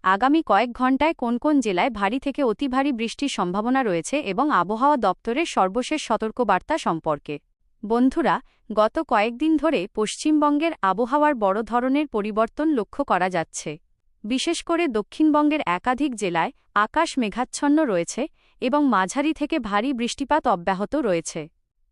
আগামী কয়েক ঘণ্টায় কোন কোন জেলায় ভারী থেকে অতি ভারী বৃষ্টির সম্ভাবনা রয়েছে এবং আবহাওয়া দপ্তরের সর্বশেষ সতর্কবার্তা সম্পর্কে। বন্ধুরা, গত কয়েকদিন ধরে পশ্চিমবঙ্গের আবহাওয়ার বড় ধরনের পরিবর্তন লক্ষ্য করা যাচ্ছে। বিশেষ করে দক্ষিণবঙ্গের একাধিক জেলায় আকাশ মেঘাচ্ছন্ন রয়েছে এবং মাঝারি থেকে ভারী বৃষ্টিপাত অব্যাহত রয়েছে।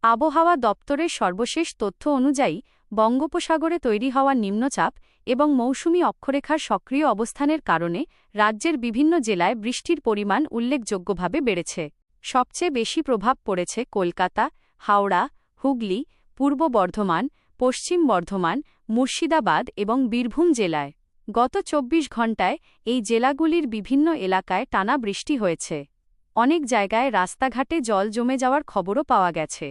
আবহাওয়া দপ্তরের সর্বশেষ তথ্য অনুযায়ী বঙ্গোপসাগরে তৈরি হওয়া নিম্নচাপ এবং মৌসুমী অক্ষরেখার সক্রিয় অবস্থানের কারণে রাজ্যের বিভিন্ন জেলায় বৃষ্টির পরিমাণ উল্লেখযোগ্যভাবে বেড়েছে। সবচেয়ে বেশি প্রভাব পড়েছে কলকাতা, হাওড়া, হুগলি, পূর্ব বর্ধমান, পশ্চিম বর্ধমান, মুর্শিদাবাদ এবং বীরভূম জেলায়। গত ২৪ ঘণ্টায় এই জেলাগুলির বিভিন্ন এলাকায় টানা বৃষ্টি হয়েছে। অনেক জায়গায় রাস্তাঘাটে জল জমে যাওয়ার খবরও পাওয়া গেছে।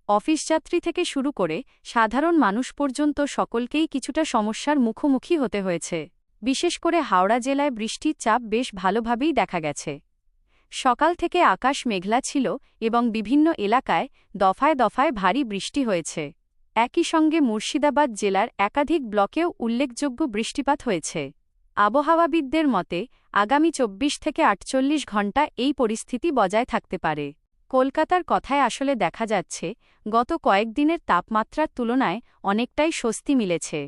অফিসযাত্রী থেকে শুরু করে সাধারণ মানুষ পর্যন্ত সকলকেই কিছুটা সমস্যার মুখোমুখি হতে হয়েছে। বিশেষ করে হাওড়া জেলায় বৃষ্টির চাপ বেশ ভালোভাবেই দেখা গেছে। সকাল থেকে আকাশ মেঘলা ছিল এবং বিভিন্ন এলাকায় দফায় দফায় ভারী বৃষ্টি হয়েছে। একই সঙ্গে মুর্শিদাবাদ জেলার একাধিক ব্লকেও উল্লেখযোগ্য বৃষ্টিপাত হয়েছে। আবহাওয়াবিদদের মতে আগামী ২৪ থেকে ৪৮ ঘণ্টা এই পরিস্থিতি বজায় থাকতে পারে। কলকাতার কথায় আসলে দেখা যাচ্ছে গত কয়েকদিনের তাপমাত্রার তুলনায় অনেকটাই স্বস্তি মিলেছে।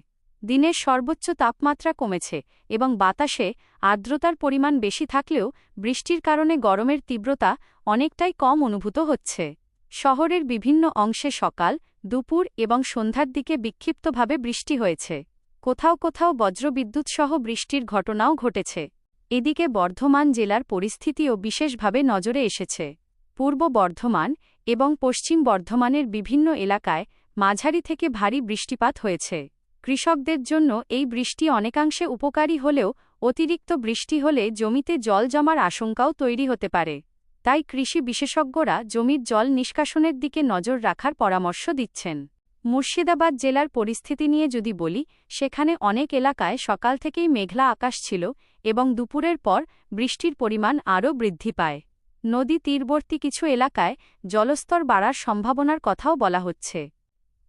দিনের সর্বোচ্চ তাপমাত্রা কমেছে এবং বাতাসে আর্দ্রতার পরিমাণ বেশি থাকলেও বৃষ্টির কারণে গরমের তীব্রতা অনেকটাই কম অনুভূত হচ্ছে। শহরের বিভিন্ন অংশে সকাল, দুপুর এবং সন্ধ্যার দিকে বিক্ষিপ্তভাবে বৃষ্টি হয়েছে। কোথাও কোথাও বজ্রবিদ্যুৎসহ বৃষ্টির ঘটনাও ঘটেছে। এদিকে বর্ধমান জেলার পরিস্থিতিও বিশেষভাবে নজরে এসেছে। পূর্ব বর্ধমান এবং পশ্চিম বর্ধমানের বিভিন্ন এলাকায় মাঝারি থেকে ভারী বৃষ্টিপাত হয়েছে। কৃষকদের জন্য এই বৃষ্টি অনেকাংশে উপকারী হলেও অতিরিক্ত বৃষ্টি হলে জমিতে জল জমার আশঙ্কাও তৈরি হতে পারে। তাই কৃষি বিশেষজ্ঞরা জমির জল নিষ্কাশনের দিকে নজর রাখার পরামর্শ দিচ্ছেন। মুর্শিদাবাদ জেলার পরিস্থিতি নিয়ে যদি বলি, সেখানে অনেক এলাকায় সকাল থেকেই মেঘলা আকাশ ছিল এবং দুপুরের পর বৃষ্টির পরিমাণ আরও বৃদ্ধি পায়। নদী তীরবর্তী কিছু এলাকায় জলস্তর বাড়ার সম্ভাবনার কথাও বলা হচ্ছে।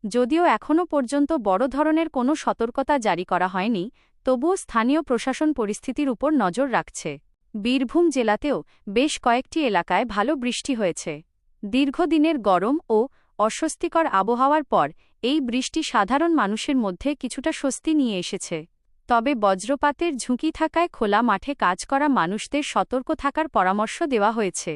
যদিও এখনও পর্যন্ত বড় ধরনের কোনো সতর্কতা জারি করা হয়নি, তবুও স্থানীয় প্রশাসন পরিস্থিতির উপর নজর রাখছে। বীরভূম জেলাতেও বেশ কয়েকটি এলাকায় ভালো বৃষ্টি হয়েছে। দীর্ঘদিনের গরম ও অস্বস্তিকর আবহাওয়ার পর এই বৃষ্টি সাধারণ মানুষের মধ্যে কিছুটা স্বস্তি নিয়ে এসেছে। তবে বজ্রপাতের ঝুঁকি থাকায় খোলা মাঠে কাজ করা মানুষদের সতর্ক থাকার পরামর্শ দেওয়া হয়েছে।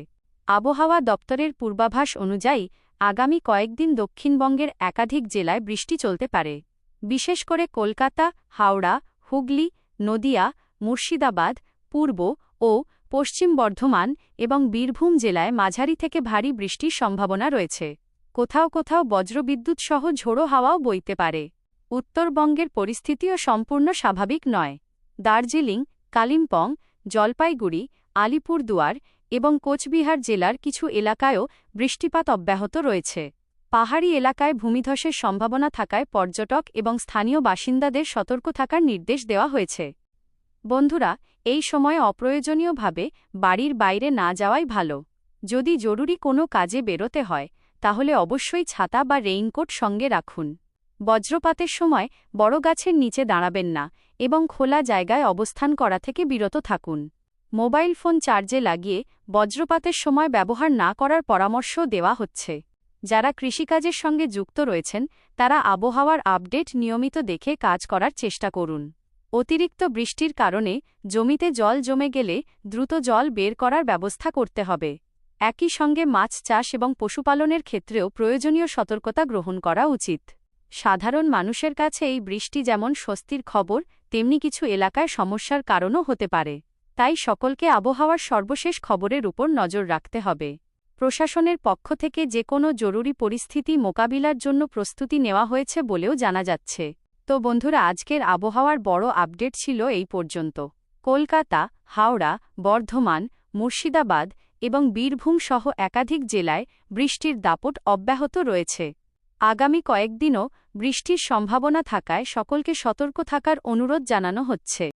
আবহাওয়া দপ্তরের পূর্বাভাস অনুযায়ী আগামী কয়েকদিন দক্ষিণবঙ্গের একাধিক জেলায় বৃষ্টি চলতে পারে। বিশেষ করে কলকাতা, হাওড়া, হুগলি, নদিয়া, মুর্শিদাবাদ, পূর্ব ও পশ্চিম বর্ধমান এবং বীরভূম জেলায় মাঝারি থেকে ভারী বৃষ্টির সম্ভাবনা রয়েছে। কোথাও কোথাও বজ্রবিদ্যুৎসহ ঝোড়ো হাওয়াও বইতে পারে। উত্তরবঙ্গের পরিস্থিতিও সম্পূর্ণ স্বাভাবিক নয়। দার্জিলিং, কালিম্পং, জলপাইগুড়ি, আলিপুরদুয়ার এবং কোচবিহার জেলার কিছু এলাকায়ও বৃষ্টিপাত অব্যাহত রয়েছে। পাহাড়ি এলাকায় ভূমিধসের সম্ভাবনা থাকায় পর্যটক এবং স্থানীয় বাসিন্দাদের সতর্ক থাকার নির্দেশ দেওয়া হয়েছে। বন্ধুরা, এই সময়ে অপ্রয়োজনীয়ভাবে বাড়ির বাইরে না যাওয়াই ভালো। যদি জরুরি কোনো কাজে বেরোতে হয় তাহলে অবশ্যই ছাতা বা রেইনকোট সঙ্গে রাখুন। বজ্রপাতের সময় বড় গাছের নিচে দাঁড়াবেন না এবং খোলা জায়গায় অবস্থান করা থেকে বিরত থাকুন। মোবাইল ফোন চার্জে লাগিয়ে বজ্রপাতের সময় ব্যবহার না করার পরামর্শও দেওয়া হচ্ছে। যারা কৃষিকাজের সঙ্গে যুক্ত রয়েছেন তারা আবহাওয়ার আপডেট নিয়মিত দেখে কাজ করার চেষ্টা করুন। অতিরিক্ত বৃষ্টির কারণে জমিতে জল জমে গেলে দ্রুত জল বের করার ব্যবস্থা করতে হবে। একই সঙ্গে মাছ চাষ এবং পশুপালনের ক্ষেত্রেও প্রয়োজনীয় সতর্কতা গ্রহণ করা উচিত। সাধারণ মানুষের কাছে এই বৃষ্টি যেমন স্বস্তির খবর, তেমনি কিছু এলাকায় সমস্যার কারণও হতে পারে। তাই সকলকে আবহাওয়ার সর্বশেষ খবরের উপর নজর রাখতে হবে। প্রশাসনের পক্ষ থেকে যে কোনো জরুরি পরিস্থিতি মোকাবিলার জন্য প্রস্তুতি নেওয়া হয়েছে বলেও জানা যাচ্ছে। তো বন্ধুরা, আজকের আবহাওয়ার বড় আপডেট ছিল এই পর্যন্ত। কলকাতা, হাওড়া, বর্ধমান, মুর্শিদাবাদ এবং বীরভূম সহ একাধিক জেলায় বৃষ্টির দাপট অব্যাহত রয়েছে। আগামী কয়েকদিনও বৃষ্টির সম্ভাবনা থাকায় সকলকে সতর্ক থাকার অনুরোধ জানানো হচ্ছে।